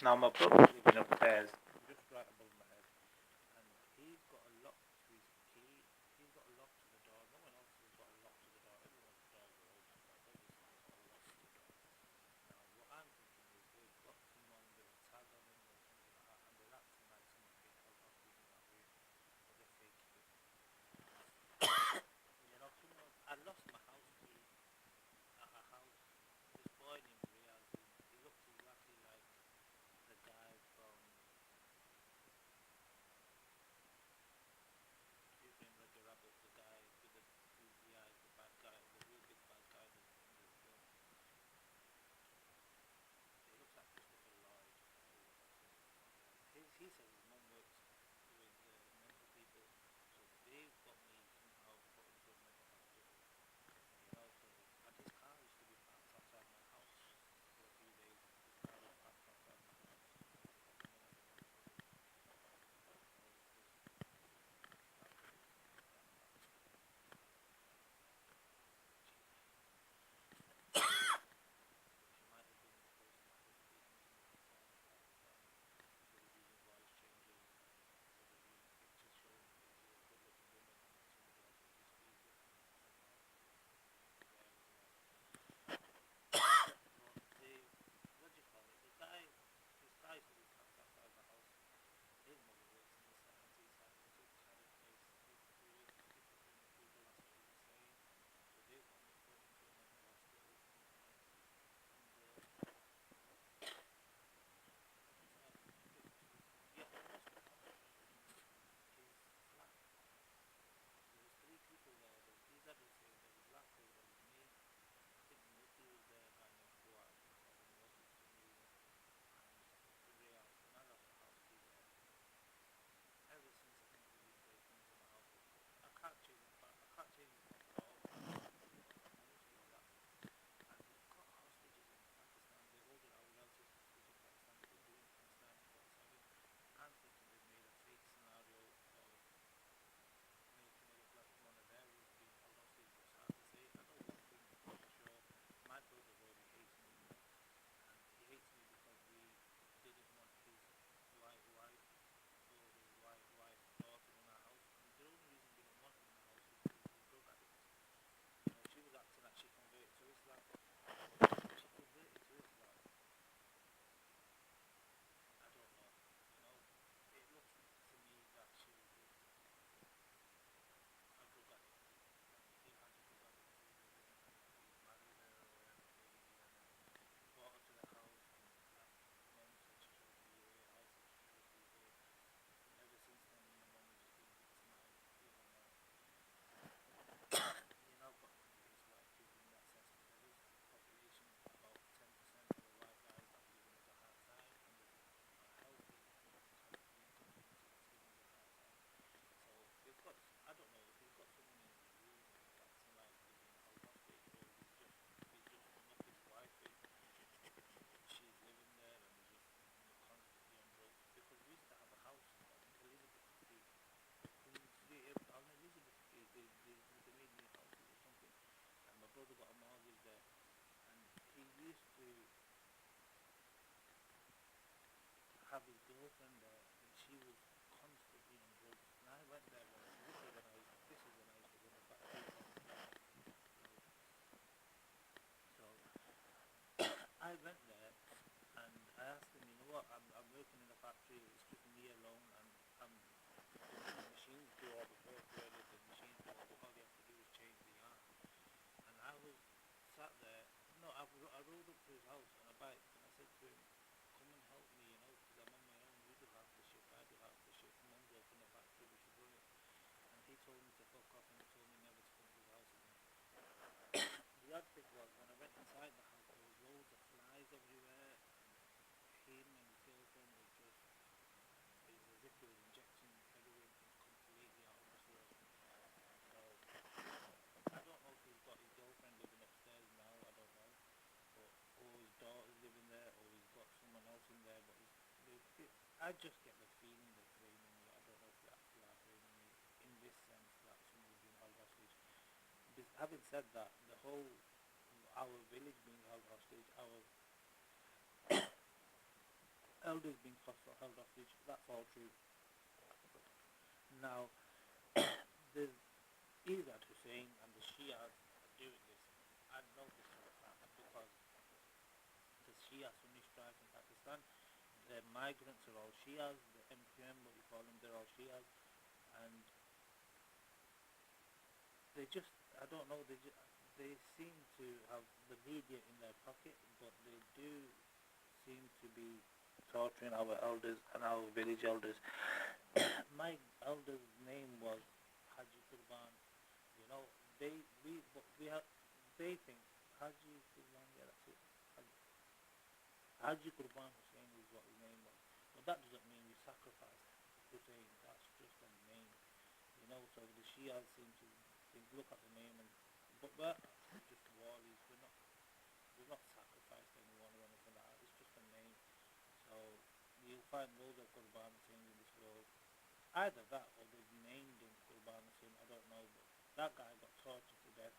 Now my brother's living upstairs, just right above my head, and he's got a lock to his key. He's got a lock to the door. No one else has got a lock to the door. Everyone's doors are open. My brother's not got a lock to the door. Now what I'm thinking is they've got someone with a tag on him or something like that, and they're acting like someone's being held hostage in that room, but they're faking it. Someone. I lost my house key at a house. This boy named Riaz. He looks exactly like the guy from who framed Roger Rabbit, the guy with the googly eyes, the bad guy, the real big bad guy in the film. He looks like Christopher Lloyd or something like that. He says his mum works with mental people, so they've got me somehow put into a mental hospital. And his car used to be parked outside my house for a few days. His car was parked outside my house, and then I don't know what he did. She might have been close to my husband using her phone at the time. She was using voice changes. She was using pictures showing that this is a good looking woman and then somebody else would be speaking and somehow she'd be there as well. But what do you call it? His car used to be parked outside my house. His mother works in this anti-psychotic kind of place. He's doing schizophrenic people, that's what he was saying. So they've got me put into a mental hospital somehow. And it's like a bit twisted. Yeah, I lost my house key in his flat. There was three people there. There was these adults here. There was Zako. There was me. I think Muti was there. A guy named Fuad. I called him Muti for some reason. And Riaz. And I lost the house key there. Ever since I think they've been breaking into my house, I can't change it back. I can't change this lock at all. Honestly, that. And they've got hostages in Pakistan. They're holding our relatives hostage in Pakistan. They've been doing it since 1947. I'm thinking they've made a fake scenario of making it look like one of their us being held hostage. It's hard to say. I know one thing for sure. My brother already hates me more, and he hates me because we didn't want his white wife or his white wife's daughter in our house. And the only reason we didn't want her in our house is because she's a drug addict. She was acting like she converted to Islam. She converted to Islam. I don't know. It looks to me that she was just a drug addict, and he had a drug addict who was living, and he married her or he had a baby, and then he brought her to the house, and like mum said, she showed me here. I said she showed me here. And ever since then, me and mum have just been victimized. But it's white people in that sense, but there is a population, about 10% of the white guys that are giving us a hard time, and there's a healthy Palestinian community that's giving us a hard time. So they've got, I don't know if he's got someone in his room acting like they're being held hostage, or he's just snuck his wife in and she's living there and he's just constantly on drugs. Because we used to have a house, I think Elizabeth Street, Queen Street, on Elizabeth Street, they made new houses or something, and my brother got a mortgage there, and he used to have his girlfriend there, and she was constantly on drugs. And I went there once. This is when I used to run the factory on Road. So I went there and I asked him, you know what? I'm working in a factory. It's just me alone, and the machines do all the work. Really, the machines do all you have to do is change the yarn. And I was sat there. No, I rolled up to his house on a bike, and I said to him, "Come and help me, because I'm on my own. You do half the shift, I do half the shift. Mum's opened a factory, we should run it." And he told me to fuck off, and he told me never to come to his house again. The odd thing was, when I went inside the house, there was loads of flies everywhere, and him and his girlfriend was just, it was as if they was injecting heroin completely out of this world. So I don't know if he's got his girlfriend living upstairs now. I don't know, but or his daughter's living there, or he's got someone else in there. But I just get the feeling they're framing me. I don't know if they actually are framing me in this sense that someone's being held hostage. Having said that, the whole our village being held hostage, our elders being held hostage. That's all true. Now, there's Izzat Hussein and the Shias are doing this. I know this for a fact because the Shia Sunni strife in Pakistan, the migrants are all Shias, the MQM, what you call them, they're all Shias, and they just, I don't know, they seem to have the media in their pocket, but they do seem to be torturing our elders and our village elders. My elder's name was Haji Qurban. You know, we have, they think Haji Qurban, yeah, that's it. Haji Qurban Hussein is what his name was. But that doesn't mean we sacrificed Hussein. That's just a name. You know, so the Shias seem to think, look at the name and but we're just walis. We've not sacrificed anyone or anything like that. It's just a name. So you'll find loads of Qurban Hussein in this world. Either that or they've named him Qurban Hussein. I don't know, but that guy got tortured to death.